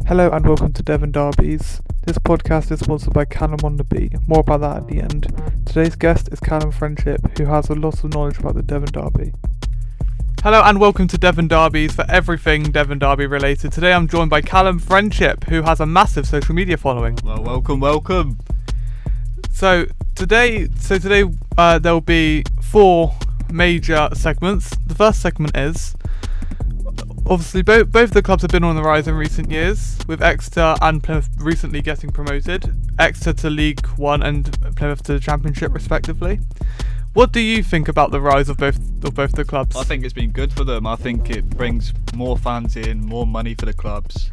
Hello and welcome to Devon Derbyz. This podcast is sponsored by Callum on the Beat. More about that at the end. Today's guest is Callum Friendship, who has a lot of knowledge about the Devon Derby. Hello and welcome to Devon Derbyz for everything Devon Derby related. Today I'm joined by Callum Friendship, who has a massive social media following. Well, welcome. So today there will be 4 major segments. The first segment is, obviously both the clubs have been on the rise in recent years, with Exeter and Plymouth recently getting promoted. Exeter to League One and Plymouth to the Championship respectively. What do you think about the rise of both the clubs? I think it's been good for them. I think it brings more fans in, more money for the clubs.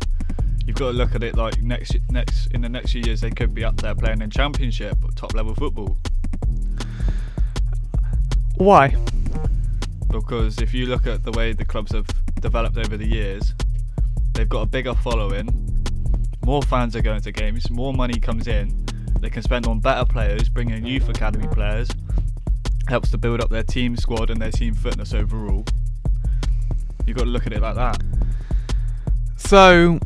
You've got to look at it like in the next few years they could be up there playing in Championship or top level football. Why? Because if you look at the way the clubs have developed over the years, they've got a bigger following, more fans are going to games, more money comes in, they can spend on better players, bring in youth academy players, helps to build up their team squad and their team fitness overall. You've got to look at it like that. So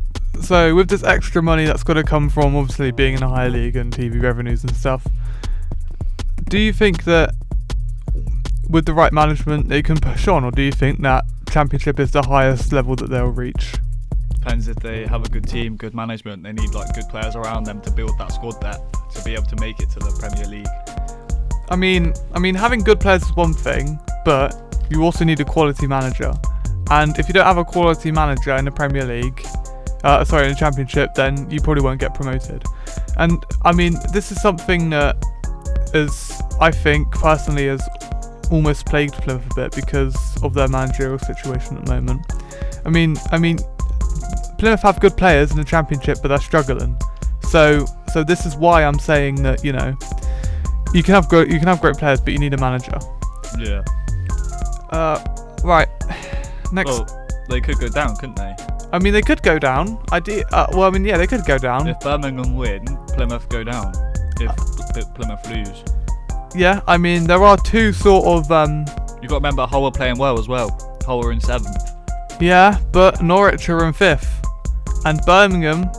with this extra money that's got to come from obviously being in a higher league and TV revenues and stuff, do you think that with the right management they can push on, or do you think that Championship is the highest level that they'll reach? Depends if they have a good team, good management. They need like good players around them to build that squad depth to be able to make it to the Premier League. I mean having good players is one thing, but you also need a quality manager. And if you don't have a quality manager in the Premier League, in the Championship, then you probably won't get promoted. And I mean, this is something that I think personally has almost plagued Plymouth a bit because of their managerial situation at the moment. I mean, Plymouth have good players in the Championship, but they're struggling. So this is why I'm saying that, you know, you can have great players, but you need a manager. Yeah. Right. Next. Well, they could go down, couldn't they? I mean, they could go down. Yeah, they could go down. If Birmingham win, Plymouth go down. If Plymouth lose. Yeah, I mean, there are two sort of... You've got to remember Hull are playing well as well. Hull are in 7th. Yeah, but Norwich are in 5th. And Birmingham,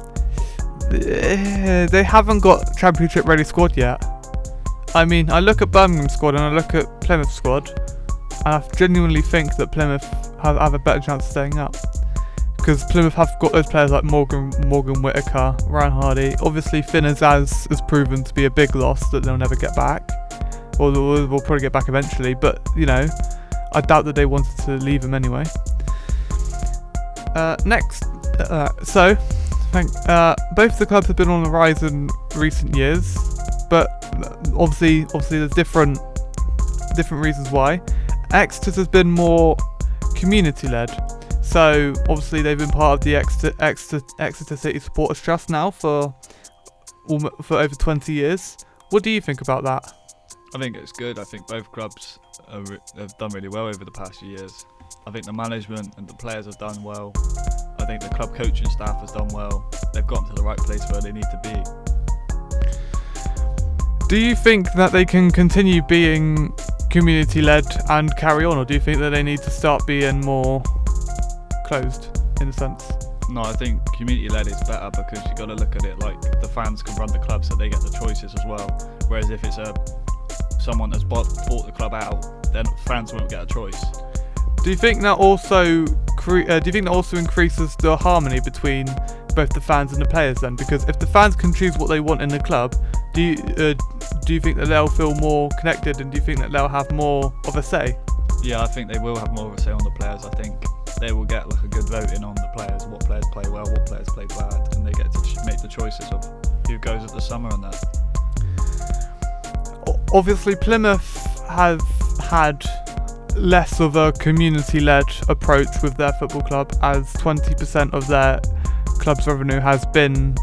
they haven't got Championship ready squad yet. I mean, I look at Birmingham's squad and I look at Plymouth's squad, and I genuinely think that Plymouth have a better chance of staying up. Because Plymouth have got those players like Morgan Whittaker, Ryan Hardy. Obviously, Finn has proven to be a big loss that they'll never get back. Or we'll probably get back eventually, but you know, I doubt that they wanted to leave him anyway. Next, both the clubs have been on the rise in recent years, but obviously there's different reasons why. Exeter has been more community-led, so obviously they've been part of the Exeter City Supporters Trust now for over 20 years. What do you think about that? I think it's good. I think both clubs have done really well over the past few years. I think the management and the players have done well. I think the club coaching staff has done well. They've gotten to the right place where they need to be. Do you think that they can continue being community-led and carry on, or do you think that they need to start being more closed in a sense? No, I think community-led is better because you've got to look at it like the fans can run the club, so they get the choices as well. Whereas if it's someone that's bought the club out, then fans won't get a choice. Do you think that also increases the harmony between both the fans and the players then? Because if the fans can choose what they want in the club, do you think that they'll feel more connected, and do you think that they'll have more of a say? Yeah, I think they will have more of a say on the players. I think they will get like a good voting on the players, what players play well, what players play bad, and they get to make the choices of who goes at the summer and that. Obviously, Plymouth have had less of a community-led approach with their football club, as 20% of their club's revenue has been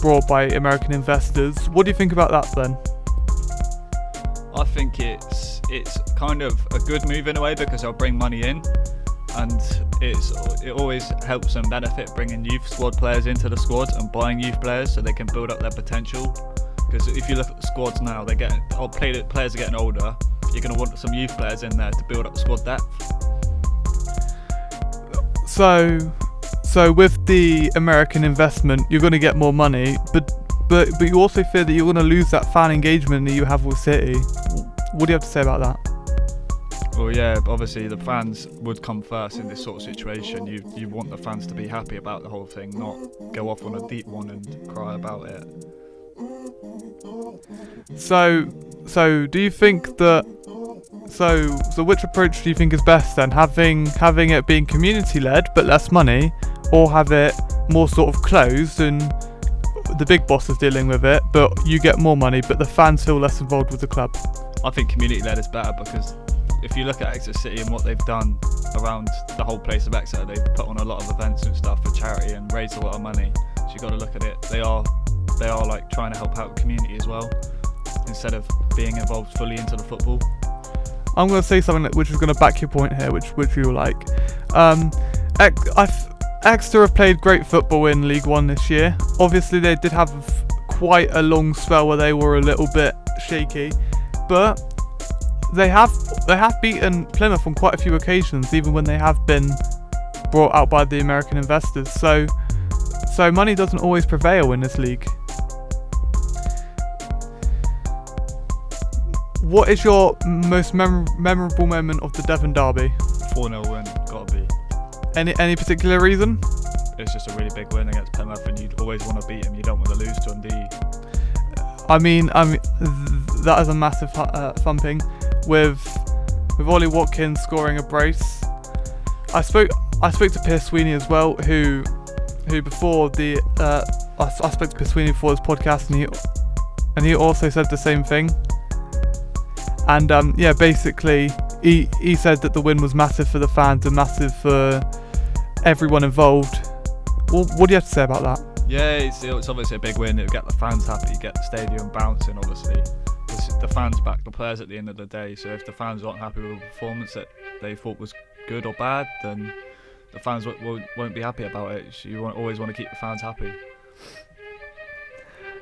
brought by American investors. What do you think about that then? I think it's kind of a good move in a way because they'll bring money in, and it always helps them benefit bringing youth squad players into the squad and buying youth players so they can build up their potential. Because if you look at the squads now, players are getting older. You're going to want some youth players in there to build up the squad depth. So So with the American investment, you're going to get more money, but you also fear that you're going to lose that fan engagement that you have with City. What do you have to say about that? Well, yeah, obviously the fans would come first in this sort of situation. You want the fans to be happy about the whole thing, not go off on a deep one and cry about it. So do you think that? So which approach do you think is best then? Having it being community led but less money, or have it more sort of closed and the big boss is dealing with it, but you get more money, but the fans feel less involved with the club? I think community led is better, because if you look at Exeter City and what they've done around the whole place of Exeter, they've put on a lot of events and stuff for charity and raised a lot of money. So you got to look at it. They are like trying to help out the community as well, instead of being involved fully into the football. I'm going to say something which is going to back your point here, which you will like. Exeter have played great football in League One this year. Obviously, they did have quite a long spell where they were a little bit shaky, but they have beaten Plymouth on quite a few occasions, even when they have been brought out by the American investors. So money doesn't always prevail in this league. What is your most memorable moment of the Devon Derby? 4-0 win, gotta be. Any particular reason? It's just a really big win against Plymouth, and you'd always want to beat them. You don't want to lose to them, do you? I mean, that is a massive thumping with Ollie Watkins scoring a brace. I spoke to Pierce Sweeney as well, who before the I spoke to Pierce Sweeney before this podcast, and he also said the same thing. And basically he said that the win was massive for the fans and massive for everyone involved. Well, what do you have to say about that? Yeah, it's obviously a big win. It'll get the fans happy, get the stadium bouncing, obviously. The fans back the players at the end of the day, so if the fans aren't happy with a performance that they thought was good or bad, then the fans won't be happy about it. So you always want to keep the fans happy.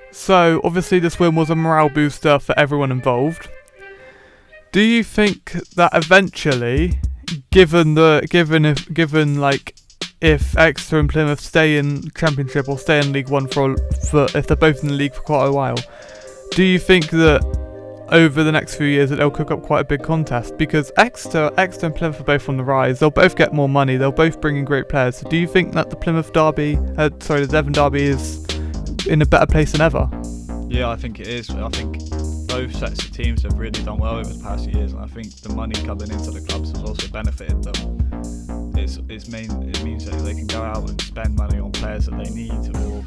So obviously this win was a morale booster for everyone involved. Do you think that eventually, given if Exeter and Plymouth stay in Championship or stay in League One for if they're both in the league for quite a while, do you think that over the next few years that they'll cook up quite a big contest? Because Exeter and Plymouth are both on the rise. They'll both get more money. They'll both bring in great players. So do you think that the Devon Derby is in a better place than ever? Yeah, I think it is. I think both sets of teams have really done well over the past years, and I think the money coming into the clubs has also benefited them. It means that they can go out and spend money on players that they need, or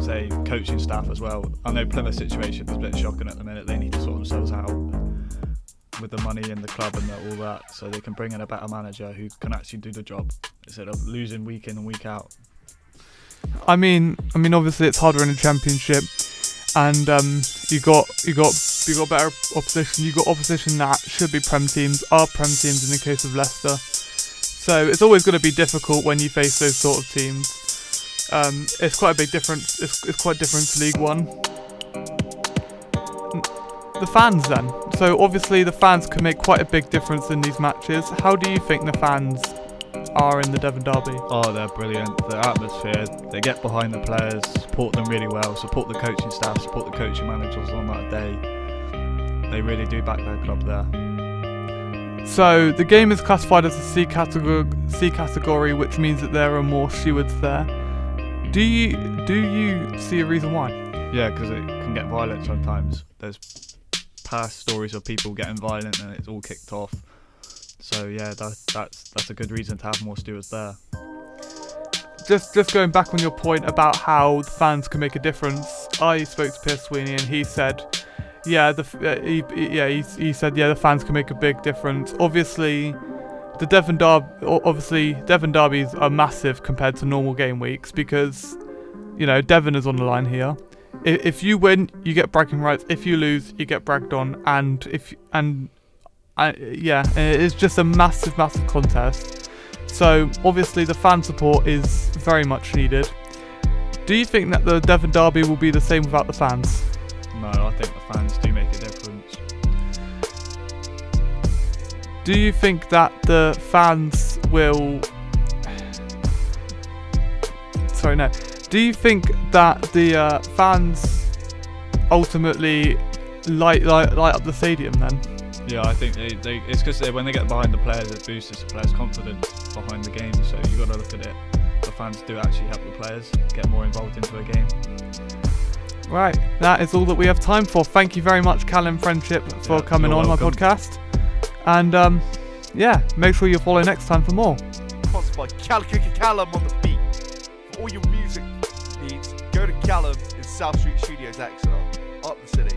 say coaching staff as well. I know Plymouth's situation is a bit shocking at the minute. They need to sort themselves out with the money in the club and all that, so they can bring in a better manager who can actually do the job instead of losing week in and week out. I mean, obviously it's harder in the Championship, and you got better opposition. You got opposition that should be Prem teams, are Prem teams in the case of Leicester. So it's always going to be difficult when you face those sort of teams. It's quite a big difference. It's quite different to League One. The fans then. So obviously the fans can make quite a big difference in these matches. How do you think the fans are in the Devon Derby? Oh, they're brilliant. The atmosphere, they get behind the players, support them really well, support the coaching staff, support the coaching managers on that day. They really do back their club there. So the game is classified as a C category, which means that there are more stewards there. Do you see a reason why? Yeah, because it can get violent sometimes. There's past stories of people getting violent and it's all kicked off. So yeah, that's a good reason to have more stewards there. Just going back on your point about how the fans can make a difference, I spoke to Pierce Sweeney and he said, he said the fans can make a big difference. Obviously, Devon Derbies are massive compared to normal game weeks because, Devon is on the line here. If you win, you get bragging rights. If you lose, you get bragged on. And it's just a massive contest. So obviously the fan support is very much needed. Do you think that the Devon Derby will be the same without the fans? No, I think the fans do make a difference. Do you think that the fans will... sorry, no. Do you think that the fans ultimately light up the stadium then? Yeah, I think it's because when they get behind the players, it boosts the players' confidence behind the game. So you got to look at it. The fans do actually help the players get more involved into a game. Right, that is all that we have time for. Thank you very much, Callum Friendship, for coming on welcome. my podcast. And yeah, make sure you follow next time for more. Sponsored by Callum on the beat. For all your music needs, go to Callum in South Street Studios, Exeter, up the city.